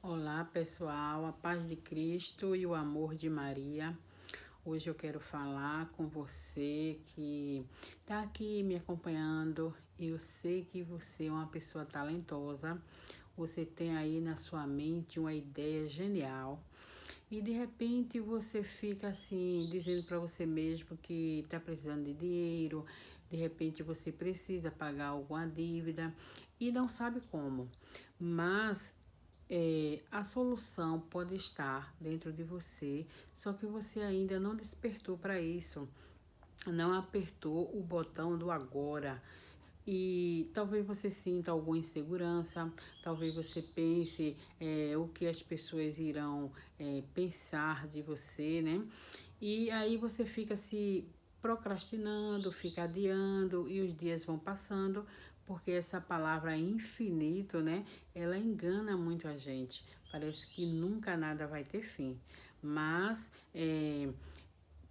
Olá pessoal, a paz de Cristo e o amor de Maria. Hoje eu quero falar com você que está aqui me acompanhando. Eu sei que você é uma pessoa talentosa, você tem aí na sua mente uma ideia genial e de repente você fica assim, dizendo para você mesmo que está precisando de dinheiro, de repente você precisa pagar alguma dívida e não sabe como. Mas a solução pode estar dentro de você, só que você ainda não despertou para isso, não apertou o botão do agora. E talvez você sinta alguma insegurança, talvez você pense o que as pessoas irão pensar de você, né? E aí você fica se procrastinando, fica adiando e os dias vão passando, porque essa palavra infinito, né? Ela engana muito a gente. Parece que nunca nada vai ter fim. Mas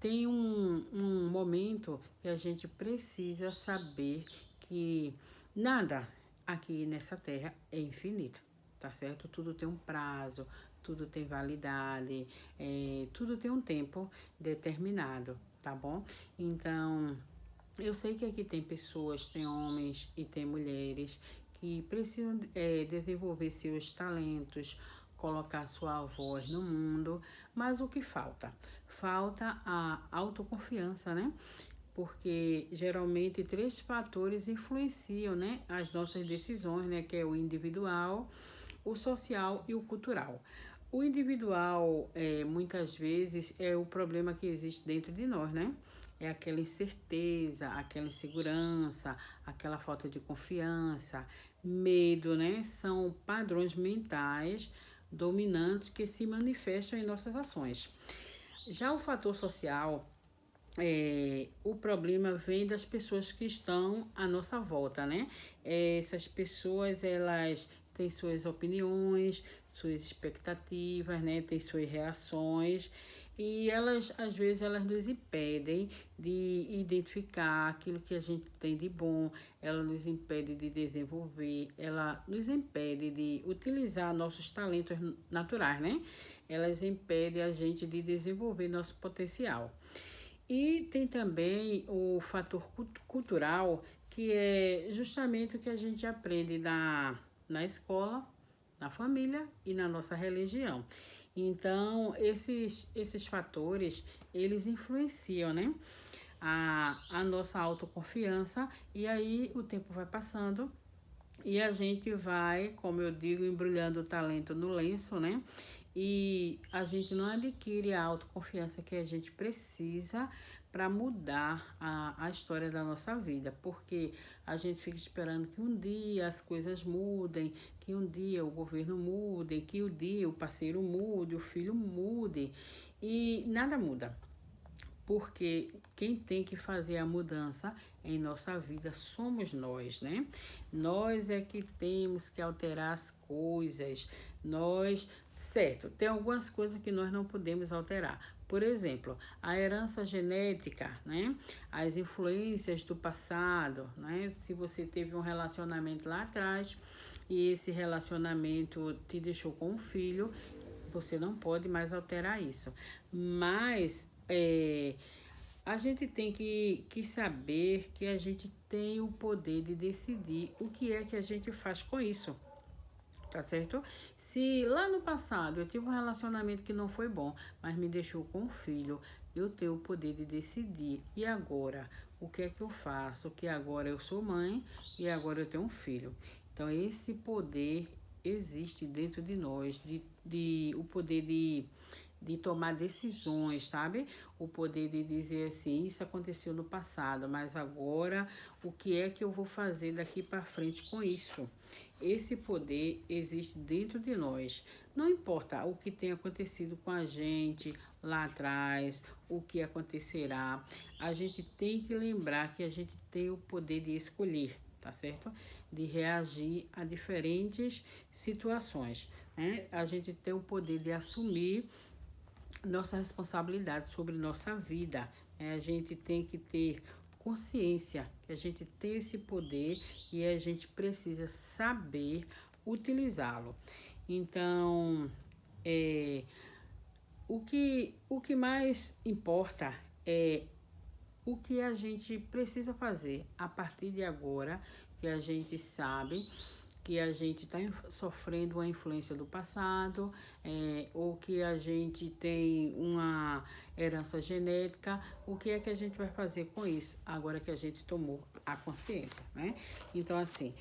tem um momento que a gente precisa saber que nada aqui nessa terra é infinito, tá certo? Tudo tem um prazo, tudo tem validade, tudo tem um tempo determinado, tá bom? Então, eu sei que aqui tem pessoas, tem homens e tem mulheres que precisam desenvolver seus talentos, colocar sua voz no mundo, mas o que falta? Falta a autoconfiança, né? Porque geralmente três fatores influenciam, né, as nossas decisões, né, que é o individual, o social e o cultural. O individual, muitas vezes, é o problema que existe dentro de nós, né? É aquela incerteza, aquela insegurança, aquela falta de confiança, medo, né? São padrões mentais dominantes que se manifestam em nossas ações. Já o fator social, o problema vem das pessoas que estão à nossa volta, né? Essas pessoas, elas têm suas opiniões, suas expectativas, né? Têm suas reações e elas, às vezes, elas nos impedem de identificar aquilo que a gente tem de bom, ela nos impede de desenvolver, ela nos impede de utilizar nossos talentos naturais, né? Elas impedem a gente de desenvolver nosso potencial. E tem também o fator cultural, que é justamente o que a gente aprende na escola, na família e na nossa religião. Então, esses fatores, eles influenciam, né? A nossa autoconfiança e aí o tempo vai passando e a gente vai, como eu digo, embrulhando o talento no lenço, né? E a gente não adquire a autoconfiança que a gente precisa para mudar a história da nossa vida, porque a gente fica esperando que um dia as coisas mudem, que um dia o governo mude, que um dia o parceiro mude, o filho mude, e nada muda. Porque quem tem que fazer a mudança em nossa vida somos nós, né? Nós é que temos que alterar as coisas. Nós, certo, tem algumas coisas que nós não podemos alterar. Por exemplo, a herança genética, né? As influências do passado, né? Se você teve um relacionamento lá atrás e esse relacionamento te deixou com um filho, você não pode mais alterar isso. Mas a gente tem que saber que a gente tem o poder de decidir o que é que a gente faz com isso, tá certo? Se lá no passado eu tive um relacionamento que não foi bom, mas me deixou com um filho, eu tenho o poder de decidir. E agora? O que é que eu faço? Que agora eu sou mãe e agora eu tenho um filho. Então, esse poder existe dentro de nós, o poder de tomar decisões, sabe? O poder de dizer assim, isso aconteceu no passado, mas agora o que é que eu vou fazer daqui para frente com isso? Esse poder existe dentro de nós. Não importa o que tenha acontecido com a gente lá atrás, o que acontecerá, a gente tem que lembrar que a gente tem o poder de escolher, tá certo? De reagir a diferentes situações, né? A gente tem o poder de assumir nossa responsabilidade sobre nossa vida. A gente tem que ter consciência que a gente tem esse poder e a gente precisa saber utilizá-lo. Então, o que mais importa é o que a gente precisa fazer a partir de agora, que a gente sabe que a gente está sofrendo uma influência do passado, ou que a gente tem uma herança genética, o que é que a gente vai fazer com isso, agora que a gente tomou a consciência, né? Então, assim,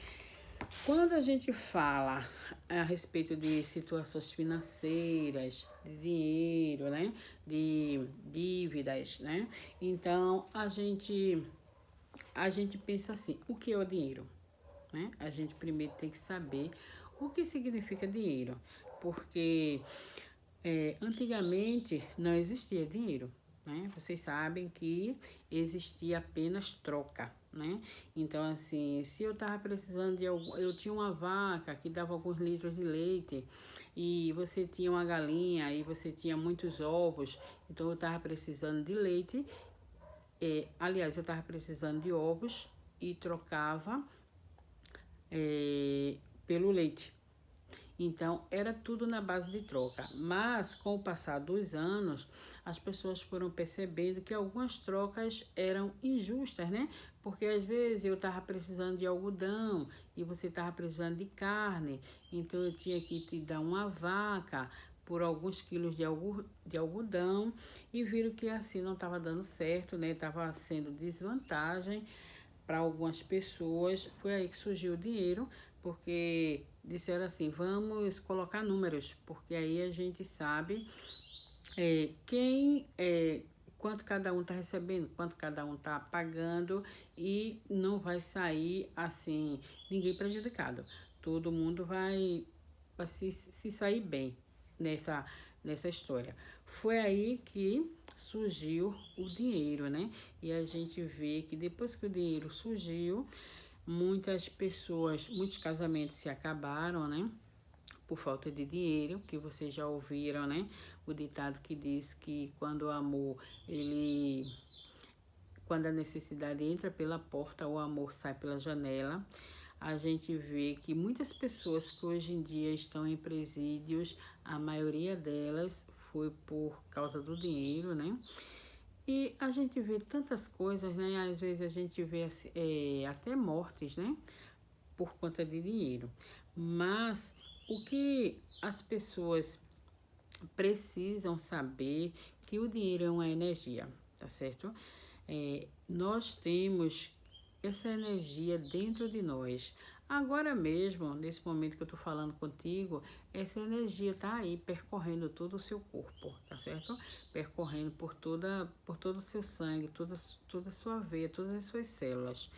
quando a gente fala a respeito de situações financeiras, de dinheiro, né? De dívidas, né? Então, a gente pensa assim, o que é o dinheiro? Né? A gente primeiro tem que saber o que significa dinheiro, porque antigamente não existia dinheiro, né? Vocês sabem que existia apenas troca, né? Então, assim, se eu tava precisando de algum, eu tinha uma vaca que dava alguns litros de leite e você tinha uma galinha e você tinha muitos ovos, então eu tava precisando de leite, aliás, eu tava precisando de ovos e trocava pelo leite. Então, era tudo na base de troca. Mas, com o passar dos anos, as pessoas foram percebendo que algumas trocas eram injustas, né? Porque, às vezes, eu estava precisando de algodão e você estava precisando de carne. Então, eu tinha que te dar uma vaca por alguns quilos de algodão e viram que assim não estava dando certo, né? Estava sendo desvantagem para algumas pessoas. Foi aí que surgiu o dinheiro, porque disseram assim, vamos colocar números, porque aí a gente sabe quanto cada um está recebendo, quanto cada um está pagando e não vai sair assim, ninguém prejudicado. Todo mundo vai se sair bem nessa história. Foi aí que surgiu o dinheiro, né? E a gente vê que depois que o dinheiro surgiu, muitas pessoas, muitos casamentos se acabaram, né? Por falta de dinheiro, que vocês já ouviram, né? O ditado que diz que quando o amor, quando a necessidade entra pela porta, o amor sai pela janela. A gente vê que muitas pessoas que hoje em dia estão em presídios, a maioria delas foi por causa do dinheiro, né? E a gente vê tantas coisas, né? Às vezes a gente vê até mortes, né? Por conta de dinheiro. Mas o que as pessoas precisam saber que o dinheiro é uma energia, tá certo? Nós temos essa energia dentro de nós. Agora mesmo, nesse momento que eu tô falando contigo, essa energia tá aí percorrendo todo o seu corpo, tá certo? Percorrendo por todo o seu sangue, toda a sua veia, todas as suas células.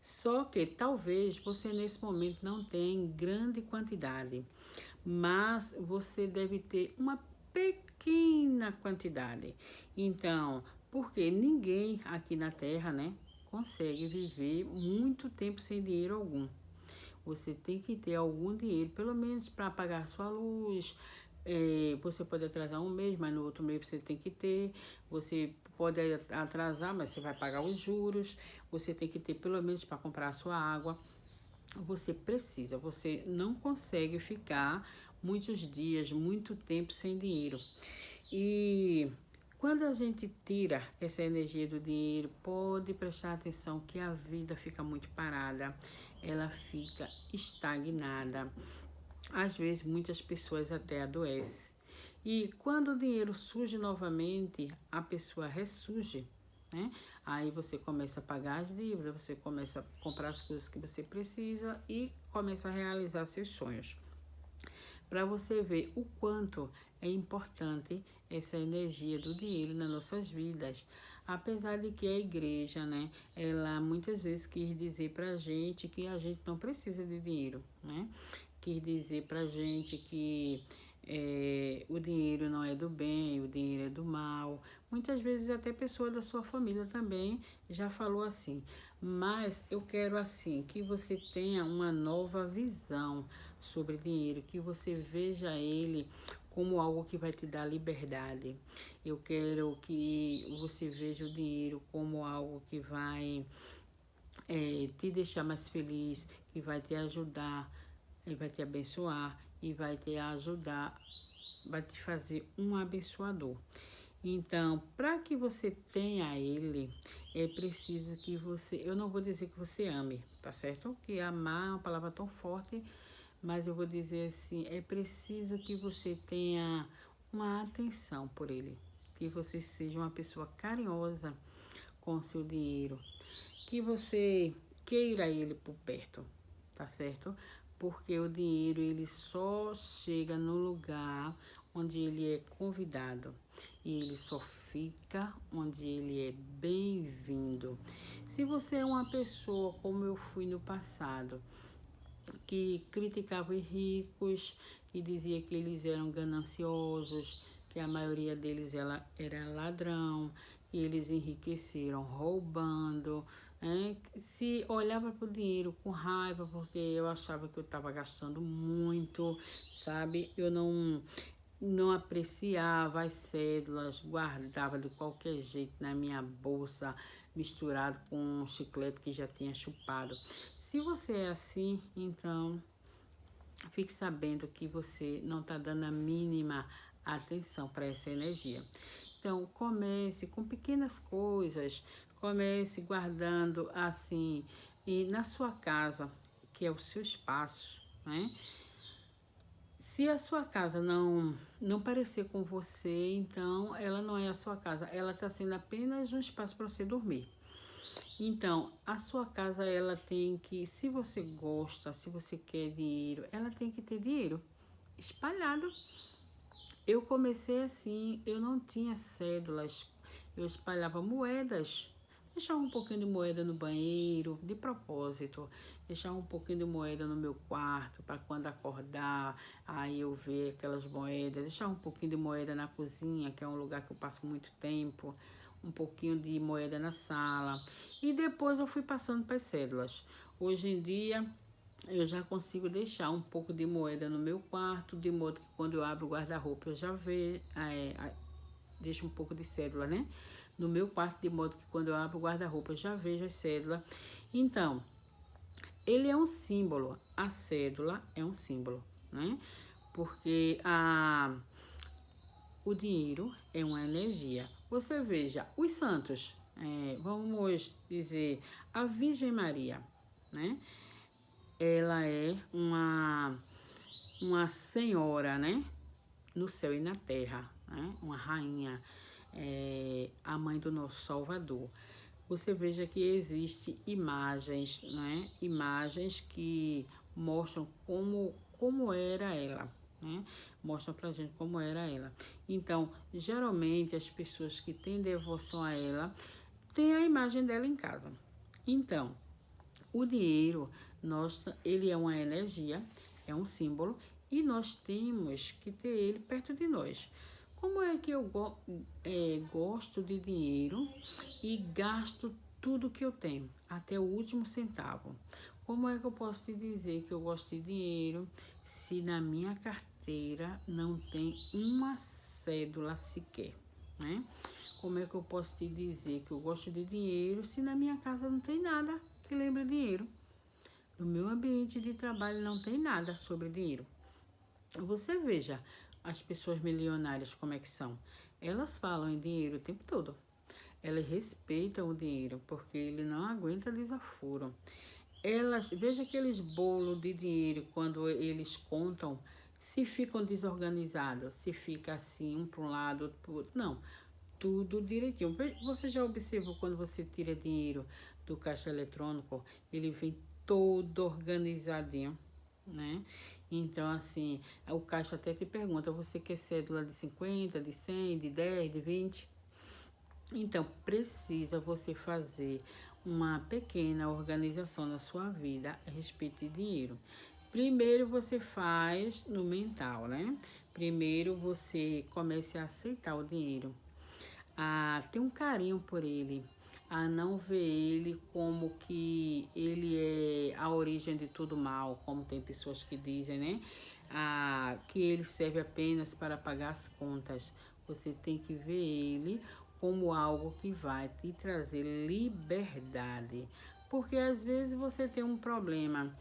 Só que talvez você nesse momento não tenha em grande quantidade, mas você deve ter uma pequena quantidade. Então, porque ninguém aqui na Terra, né, consegue viver muito tempo sem dinheiro algum. Você tem que ter algum dinheiro, pelo menos para pagar sua luz. Você pode atrasar um mês, mas no outro mês você tem que ter. Você pode atrasar, mas você vai pagar os juros. Você tem que ter pelo menos para comprar a sua água. Você não consegue ficar muitos dias, muito tempo sem dinheiro. E quando a gente tira essa energia do dinheiro, pode prestar atenção que a vida fica muito parada, ela fica estagnada. Às vezes muitas pessoas até adoecem. E quando o dinheiro surge novamente, a pessoa ressurge, né? Aí você começa a pagar as dívidas, você começa a comprar as coisas que você precisa e começa a realizar seus sonhos. Para você ver o quanto é importante essa energia do dinheiro nas nossas vidas. Apesar de que a igreja, né, ela muitas vezes quis dizer pra gente que a gente não precisa de dinheiro, né? Quis dizer pra gente que o dinheiro não é do bem, o dinheiro é do mal. Muitas vezes até pessoa da sua família também já falou assim. Mas eu quero assim que você tenha uma nova visão sobre dinheiro, que você veja ele como algo que vai te dar liberdade. Eu quero que você veja o dinheiro como algo que vai te deixar mais feliz, que vai te ajudar, vai te abençoar e vai te ajudar, vai te fazer um abençoador. Então, para que você tenha ele, é preciso que você, eu não vou dizer que você ame, tá certo? Que amar é uma palavra tão forte, mas eu vou dizer assim, é preciso que você tenha uma atenção por ele, que você seja uma pessoa carinhosa com o seu dinheiro, que você queira ele por perto, tá certo? Porque o dinheiro ele só chega no lugar onde ele é convidado e ele só fica onde ele é bem-vindo. Se você é uma pessoa como eu fui no passado, que criticava os ricos, que dizia que eles eram gananciosos, que a maioria deles era ladrão, que eles enriqueceram roubando, né? Se olhava para o dinheiro com raiva, porque eu achava que eu estava gastando muito, sabe? Eu não apreciava as cédulas, guardava de qualquer jeito na minha bolsa, misturado com um chiclete que já tinha chupado. Se você é assim, então fique sabendo que você não está dando a mínima atenção para essa energia. Então, comece com pequenas coisas, comece guardando assim, e na sua casa, que é o seu espaço, né? Se a sua casa não parecer com você, então ela não é a sua casa, ela está sendo apenas um espaço para você dormir. Então, a sua casa, ela tem que, se você gosta, se você quer dinheiro, ela tem que ter dinheiro espalhado. Eu comecei assim, eu não tinha cédulas, eu espalhava moedas. Deixava um pouquinho de moeda no banheiro, de propósito. Deixava um pouquinho de moeda no meu quarto, para quando acordar, aí eu ver aquelas moedas. Deixava um pouquinho de moeda na cozinha, que é um lugar que eu passo muito tempo. Um pouquinho de moeda na sala. E depois eu fui passando para as cédulas. Hoje em dia, eu já consigo deixar um pouco de moeda no meu quarto, de modo que quando eu abro o guarda-roupa eu já vejo, deixo um pouco de cédula, né? No meu quarto, de modo que quando eu abro o guarda-roupa eu já vejo a cédula. Então, ele é um símbolo, a cédula é um símbolo, né? Porque o dinheiro é uma energia. Você veja, os santos, vamos dizer, a Virgem Maria, né? Ela é uma senhora, né? No céu e na terra, né? Uma rainha, a mãe do nosso Salvador. Você veja que existe imagens, né? Imagens que mostram como era ela, né? Mostram pra gente como era ela. Então, geralmente as pessoas que têm devoção a ela têm a imagem dela em casa. Então, o dinheiro, ele é uma energia, é um símbolo, e nós temos que ter ele perto de nós. Como é que eu gosto de dinheiro e gasto tudo que eu tenho, até o último centavo? Como é que eu posso te dizer que eu gosto de dinheiro se na minha carteira não tem uma cédula sequer, né? Como é que eu posso te dizer que eu gosto de dinheiro se na minha casa não tem nada que lembre dinheiro? No meu ambiente de trabalho não tem nada sobre dinheiro. Você veja as pessoas milionárias como é que são. Elas falam em dinheiro o tempo todo. Elas respeitam o dinheiro porque ele não aguenta desaforo. Veja aqueles bolos de dinheiro quando eles contam, se ficam desorganizados, se fica assim, um para um lado, outro para o outro. Não, tudo direitinho. Você já observou quando você tira dinheiro do caixa eletrônico, ele vem todo organizadinho, né? Então, assim, o caixa até te pergunta, você quer cédula de 50, de 100, de 10, de 20? Então, precisa você fazer uma pequena organização na sua vida a respeito de dinheiro. Primeiro você faz no mental, né? Primeiro você comece a aceitar o dinheiro, a ter um carinho por ele, a não ver ele como que ele é a origem de tudo mal, como tem pessoas que dizem, né? Que ele serve apenas para pagar as contas. Você tem que ver ele como algo que vai te trazer liberdade. Porque às vezes você tem um problema,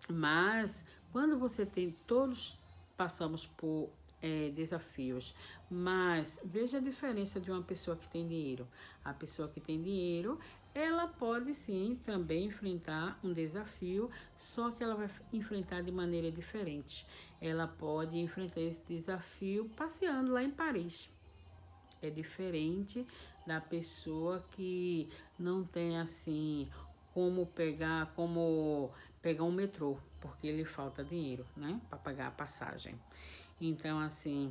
mas quando você tem passamos por desafios, mas veja a diferença de uma pessoa que tem dinheiro. A pessoa que tem dinheiro, ela pode sim também enfrentar um desafio, só que ela vai enfrentar de maneira diferente. Ela pode enfrentar esse desafio passeando lá em Paris. É diferente da pessoa que não tem assim como pegar um metrô, porque lhe falta dinheiro, né, para pagar a passagem. Então, assim,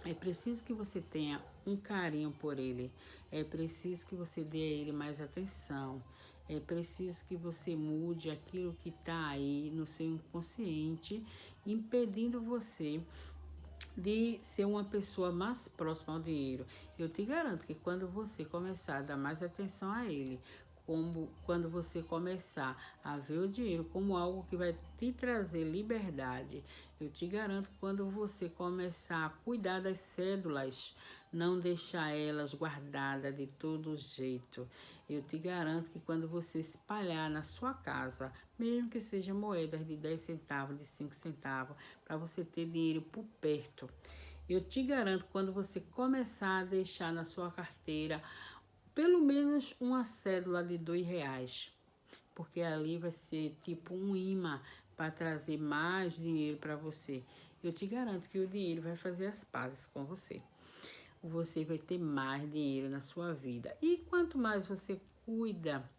é preciso que você tenha um carinho por ele. É preciso que você dê a ele mais atenção. É preciso que você mude aquilo que está aí no seu inconsciente, impedindo você de ser uma pessoa mais próxima ao dinheiro. Eu te garanto que quando você começar a dar mais atenção a ele, como quando você começar a ver o dinheiro como algo que vai te trazer liberdade, eu te garanto que quando você começar a cuidar das cédulas, não deixar elas guardadas de todo jeito, eu te garanto que quando você espalhar na sua casa, mesmo que sejam moedas de 10 centavos, de 5 centavos, para você ter dinheiro por perto, eu te garanto que quando você começar a deixar na sua carteira pelo menos uma cédula de R$ 2, porque ali vai ser tipo um imã para trazer mais dinheiro para você. Eu te garanto que o dinheiro vai fazer as pazes com você. Você vai ter mais dinheiro na sua vida. E quanto mais você cuida,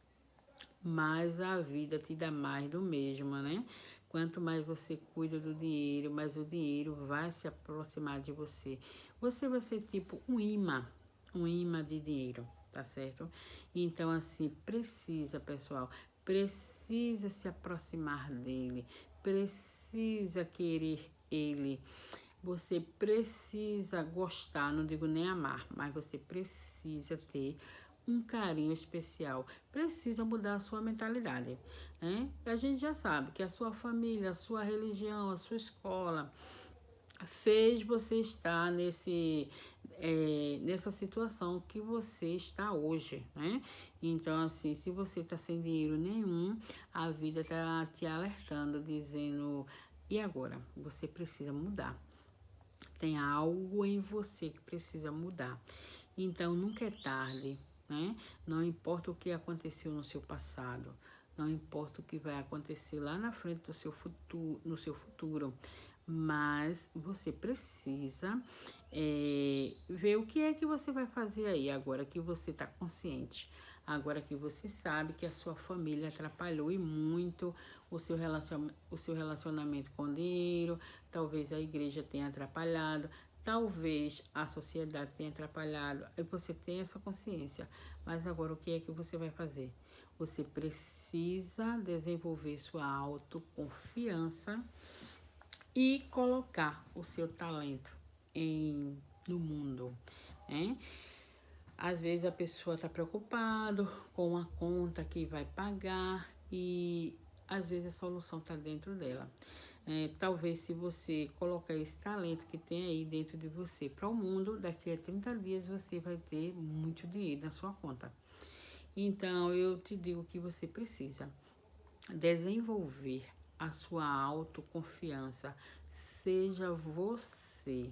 mais a vida te dá mais do mesmo, né? Quanto mais você cuida do dinheiro, mais o dinheiro vai se aproximar de você. Você vai ser tipo um imã de dinheiro, tá certo? Então, assim, precisa, pessoal, precisa se aproximar dele, precisa querer ele. Você precisa gostar, não digo nem amar, mas você precisa ter um carinho especial. Precisa mudar a sua mentalidade, né? A gente já sabe que a sua família, a sua religião, a sua escola fez você estar nessa situação que você está hoje, né? Então, assim, se você está sem dinheiro nenhum, a vida está te alertando, dizendo, e agora? Você precisa mudar. Tem algo em você que precisa mudar. Então, nunca é tarde, né? Não importa o que aconteceu no seu passado, não importa o que vai acontecer lá na frente do seu futuro, no seu futuro, mas você precisa ver o que é que você vai fazer aí, agora que você está consciente. Agora que você sabe que a sua família atrapalhou e muito o seu relacionamento com dinheiro, talvez a igreja tenha atrapalhado, talvez a sociedade tenha atrapalhado, e você tem essa consciência. Mas agora o que é que você vai fazer? Você precisa desenvolver sua autoconfiança e colocar o seu talento no mundo, né? Às vezes a pessoa está preocupada com a conta que vai pagar e às vezes a solução está dentro dela. Talvez se você colocar esse talento que tem aí dentro de você para o mundo, daqui a 30 dias você vai ter muito dinheiro na sua conta. Então eu te digo que você precisa desenvolver a sua autoconfiança. Seja você.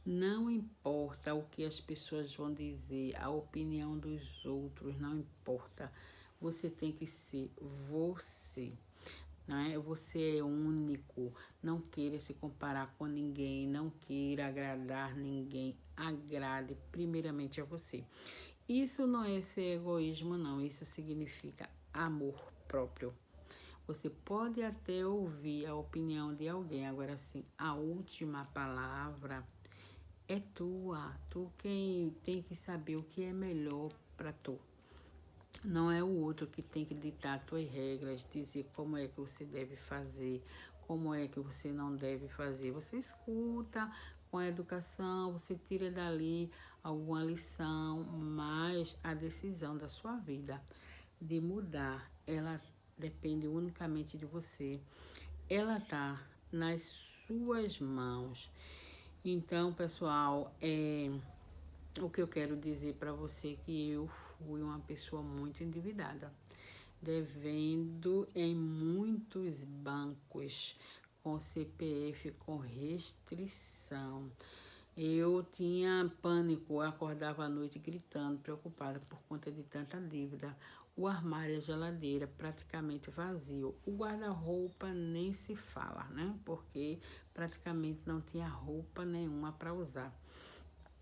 Não importa o que as pessoas vão dizer, a opinião dos outros, não importa. Você tem que ser você, né? Você é único. Não queira se comparar com ninguém, não queira agradar ninguém. Agrade primeiramente a você. Isso não é ser egoísmo, não. Isso significa amor próprio. Você pode até ouvir a opinião de alguém, agora sim, a última palavra é tua. Tu quem tem que saber o que é melhor para tu. Não é o outro que tem que ditar tuas regras, dizer como é que você deve fazer, como é que você não deve fazer. Você escuta com a educação, você tira dali alguma lição, mas a decisão da sua vida de mudar, ela depende unicamente de você. Ela tá nas suas mãos. Então, pessoal, o que eu quero dizer para você é que eu fui uma pessoa muito endividada, devendo em muitos bancos, com CPF com restrição. Eu tinha pânico, eu acordava à noite gritando, preocupada por conta de tanta dívida. O armário e a geladeira praticamente vazio. O guarda-roupa nem se fala, né? Porque praticamente não tinha roupa nenhuma para usar.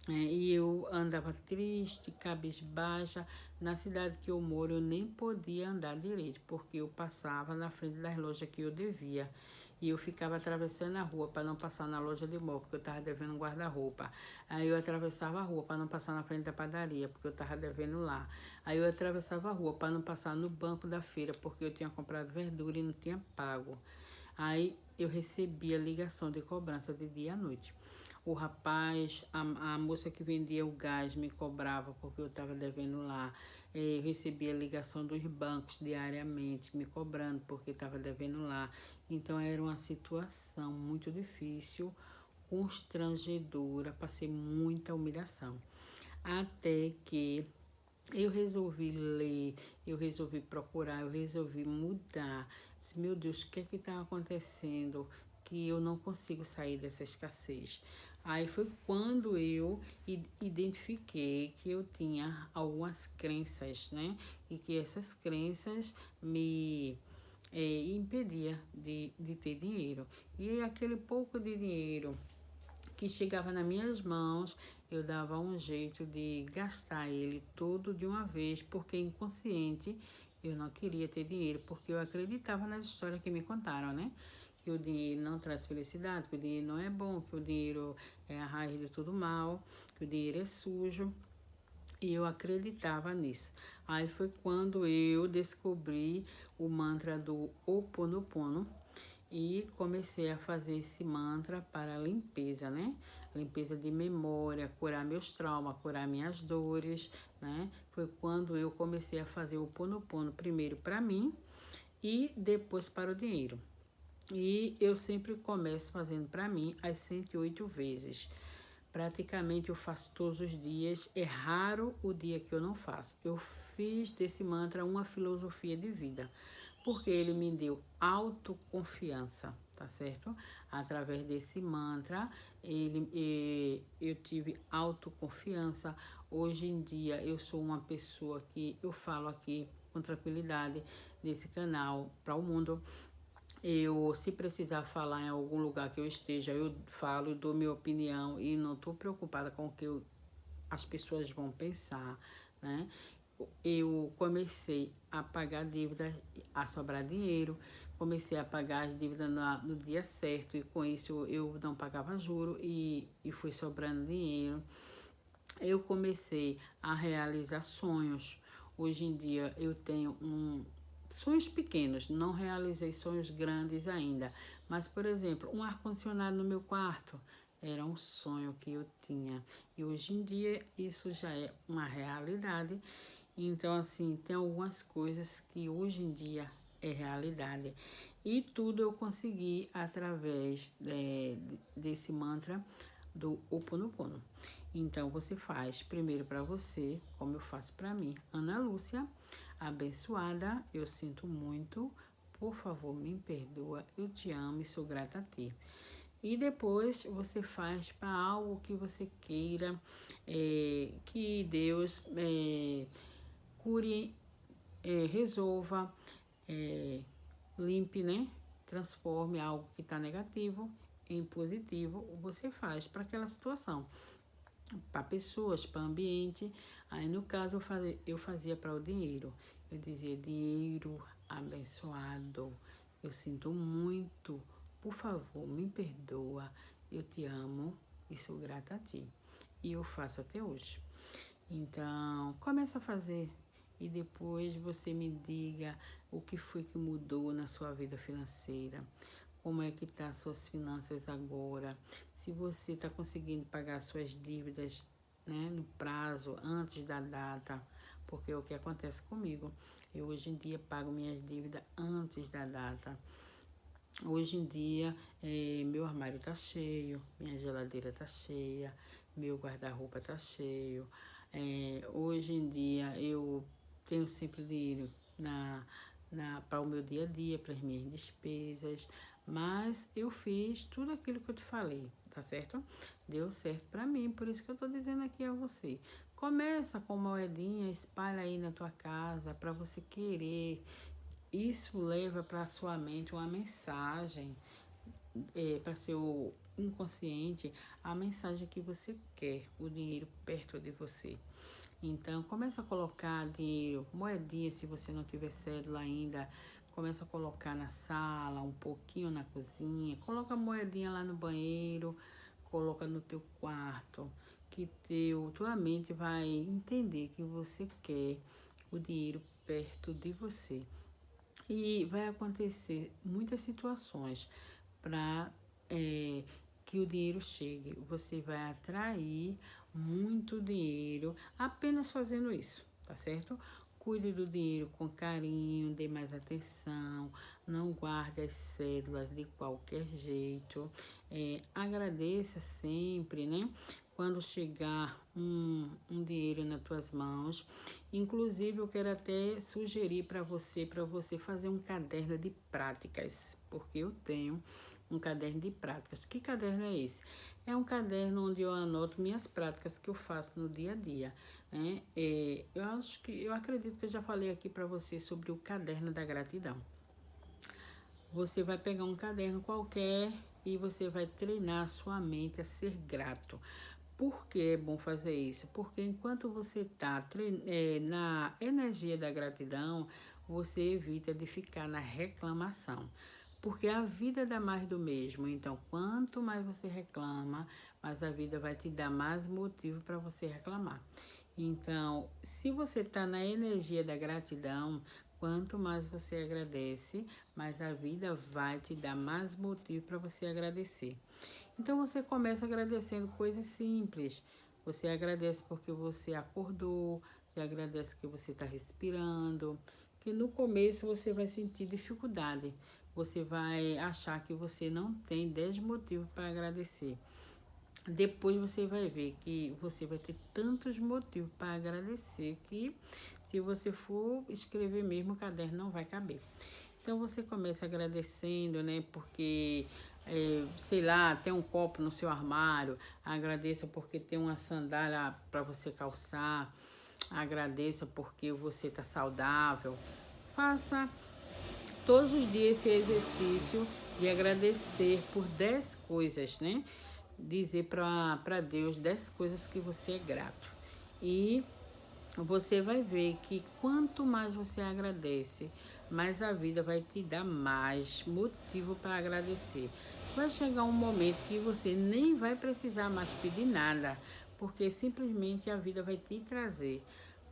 E eu andava triste, cabisbaixa. Na cidade que eu moro, eu nem podia andar direito, porque eu passava na frente das lojas que eu devia. E eu ficava atravessando a rua para não passar na loja de móvel, porque eu estava devendo um guarda-roupa. Aí eu atravessava a rua para não passar na frente da padaria, porque eu estava devendo lá. Aí eu atravessava a rua para não passar no banco da feira, porque eu tinha comprado verdura e não tinha pago. Aí eu recebia ligação de cobrança de dia à noite. O rapaz, a moça que vendia o gás me cobrava porque eu estava devendo lá. Eu recebia ligação dos bancos diariamente me cobrando porque estava devendo lá. Então era uma situação muito difícil, constrangedora, passei muita humilhação. Até que eu resolvi ler, eu resolvi procurar, eu resolvi mudar. Disse, meu Deus, o que é que está acontecendo? Que eu não consigo sair dessa escassez. Aí foi quando eu identifiquei que eu tinha algumas crenças, né? E que essas crenças me impedia de ter dinheiro. E aquele pouco de dinheiro que chegava nas minhas mãos, eu dava um jeito de gastar ele todo de uma vez, porque inconsciente eu não queria ter dinheiro, porque eu acreditava nas histórias que me contaram, né? Que o dinheiro não traz felicidade, que o dinheiro não é bom, que o dinheiro é a raiz de tudo mal, que o dinheiro é sujo. E eu acreditava nisso. Aí foi quando eu descobri o mantra do Ho Oponopono, e comecei a fazer esse mantra para limpeza, né? Limpeza de memória, curar meus traumas, curar minhas dores, né? Foi quando eu comecei a fazer o Ho Oponopono primeiro para mim e depois para o dinheiro. E eu sempre começo fazendo para mim as 108 vezes. Praticamente eu faço todos os dias, é raro o dia que eu não faço. Eu fiz desse mantra uma filosofia de vida, porque ele me deu autoconfiança, tá certo? Através desse mantra, eu tive autoconfiança. Hoje em dia eu sou uma pessoa que eu falo aqui com tranquilidade nesse canal para o mundo. Eu, se precisar falar em algum lugar que eu esteja, eu falo, dou minha opinião e não estou preocupada com o que as pessoas vão pensar, né? Eu comecei a pagar dívidas, a sobrar dinheiro, comecei a pagar as dívidas no dia certo e com isso eu não pagava juro e fui sobrando dinheiro. Eu comecei a realizar sonhos. Hoje em dia eu tenho sonhos pequenos, não realizei sonhos grandes ainda. Mas, por exemplo, um ar-condicionado no meu quarto era um sonho que eu tinha. E hoje em dia isso já é uma realidade. Então, assim, tem algumas coisas que hoje em dia é realidade. E tudo eu consegui através desse mantra do Ho Oponopono. Então, você faz primeiro para você, como eu faço para mim. Ana Lúcia, abençoada, eu sinto muito, por favor, me perdoa, eu te amo e sou grata a ti. E depois você faz para algo que você queira, que Deus cure, resolva, limpe, né? Transforme algo que está negativo em positivo, você faz para aquela situação, para pessoas, para ambiente. Aí no caso eu fazia para o dinheiro. Eu dizia, dinheiro abençoado, eu sinto muito, por favor, me perdoa, eu te amo e sou grata a ti. E eu faço até hoje. Então, começa a fazer e depois você me diga o que foi que mudou na sua vida financeira, como é que tá as suas finanças agora, se você está conseguindo pagar suas dívidas, né, no prazo, antes da data, porque é o que acontece comigo. Eu hoje em dia pago minhas dívidas antes da data. Hoje em dia, meu armário tá cheio, minha geladeira tá cheia, meu guarda-roupa tá cheio. Hoje em dia, eu tenho sempre dinheiro para o meu dia a dia, para as minhas despesas. mas eu fiz tudo aquilo que eu te falei, tá certo? Deu certo para mim, por isso que eu tô dizendo aqui a você. Começa com moedinha, espalha aí na tua casa para você querer. Isso leva para sua mente uma mensagem, para seu inconsciente, a mensagem que você quer, o dinheiro perto de você. Então, começa a colocar dinheiro, moedinha, se você não tiver cédula ainda, começa a colocar na sala, um pouquinho na cozinha, coloca a moedinha lá no banheiro, coloca no teu quarto, que tua mente vai entender que você quer o dinheiro perto de você. E vai acontecer muitas situações para que o dinheiro chegue. Você vai atrair muito dinheiro apenas fazendo isso, tá certo? Cuide do dinheiro com carinho, dê mais atenção, não guarde as cédulas de qualquer jeito. Agradeça sempre, né? Quando chegar um dinheiro nas tuas mãos. Inclusive, eu quero até sugerir para você fazer um caderno de práticas, porque eu tenho um caderno de práticas. Que caderno é esse? É um caderno onde eu anoto minhas práticas que eu faço no dia a dia, né? Eu acredito que eu já falei aqui para você sobre o caderno da gratidão. Você vai pegar um caderno qualquer e você vai treinar a sua mente a ser grato. Por que é bom fazer isso? Porque enquanto você está na energia da gratidão, você evita de ficar na reclamação. Porque a vida dá mais do mesmo. Então, quanto mais você reclama, mais a vida vai te dar mais motivo para você reclamar. Então, se você está na energia da gratidão, quanto mais você agradece, mais a vida vai te dar mais motivo para você agradecer. Então você começa agradecendo coisas simples. Você agradece porque você acordou, você agradece que você está respirando, que no começo você vai sentir dificuldade. Você vai achar que você não tem 10 motivos para agradecer. Depois você vai ver que você vai ter tantos motivos para agradecer que se você for escrever mesmo, o caderno não vai caber. Então você começa agradecendo, né? Porque, sei lá, tem um copo no seu armário, agradeça porque tem uma sandália para você calçar, agradeça porque você está saudável. Faça todos os dias esse exercício de agradecer por 10 coisas, né? Dizer para Deus 10 coisas que você é grato. E você vai ver que quanto mais você agradece, mais a vida vai te dar mais motivo para agradecer. Vai chegar um momento que você nem vai precisar mais pedir nada, porque simplesmente a vida vai te trazer.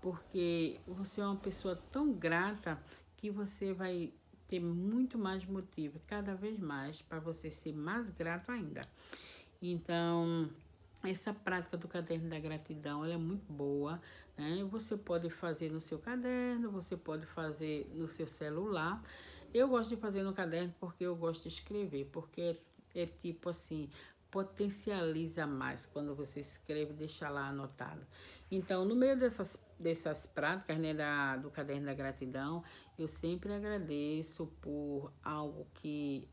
Porque você é uma pessoa tão grata que você vai ter muito mais motivo, cada vez mais, para você ser mais grato ainda. Então, essa prática do caderno da gratidão, ela é muito boa, né? Você pode fazer no seu caderno, você pode fazer no seu celular. Eu gosto de fazer no caderno porque eu gosto de escrever, porque é tipo assim, potencializa mais quando você escreve e deixa lá anotado. Então, no meio dessas práticas, né, do caderno da gratidão, eu sempre agradeço por algo que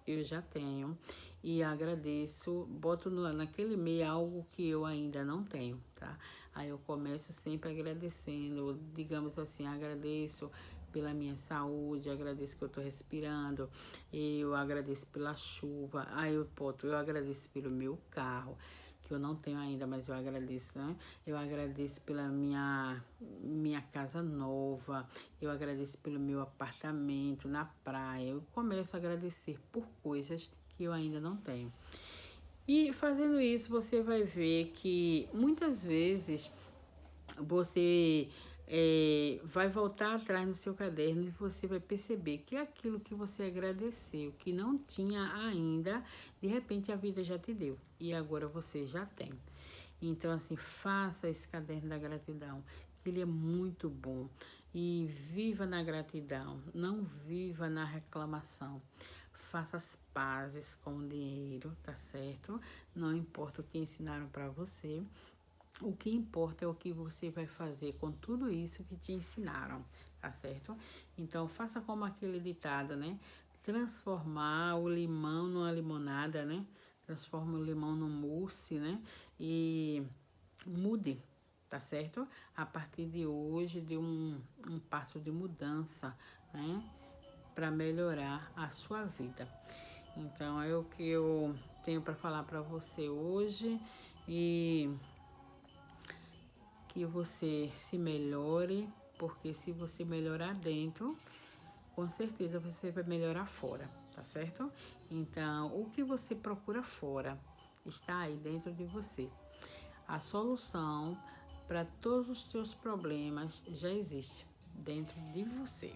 eu já tenho e agradeço, boto naquele meio algo que eu ainda não tenho, tá? Aí eu começo sempre agradecendo, digamos assim, agradeço pela minha saúde, agradeço que eu tô respirando, eu agradeço pela chuva, aí eu agradeço pelo meu carro, que eu não tenho ainda, mas eu agradeço, né? Eu agradeço pela minha casa nova, eu agradeço pelo meu apartamento na praia. Eu começo a agradecer por coisas que eu ainda não tenho. E fazendo isso, você vai ver que muitas vezes você vai voltar atrás no seu caderno e você vai perceber que aquilo que você agradeceu, que não tinha ainda, de repente a vida já te deu e agora você já tem. Então, assim, faça esse caderno da gratidão, ele é muito bom. E viva na gratidão, não viva na reclamação. Faça as pazes com o dinheiro, tá certo? Não importa o que ensinaram para você. O que importa é o que você vai fazer com tudo isso que te ensinaram, tá certo? Então, faça como aquele ditado, né? transformar o limão numa limonada, né? Transforma o limão num mousse, né? E mude, tá certo? A partir de hoje, de um passo de mudança, né? Para melhorar a sua vida. Então, é o que eu tenho para falar para você hoje e que você se melhore, porque se você melhorar dentro, com certeza você vai melhorar fora, tá certo? Então, o que você procura fora está aí dentro de você. A solução para todos os teus problemas já existe dentro de você.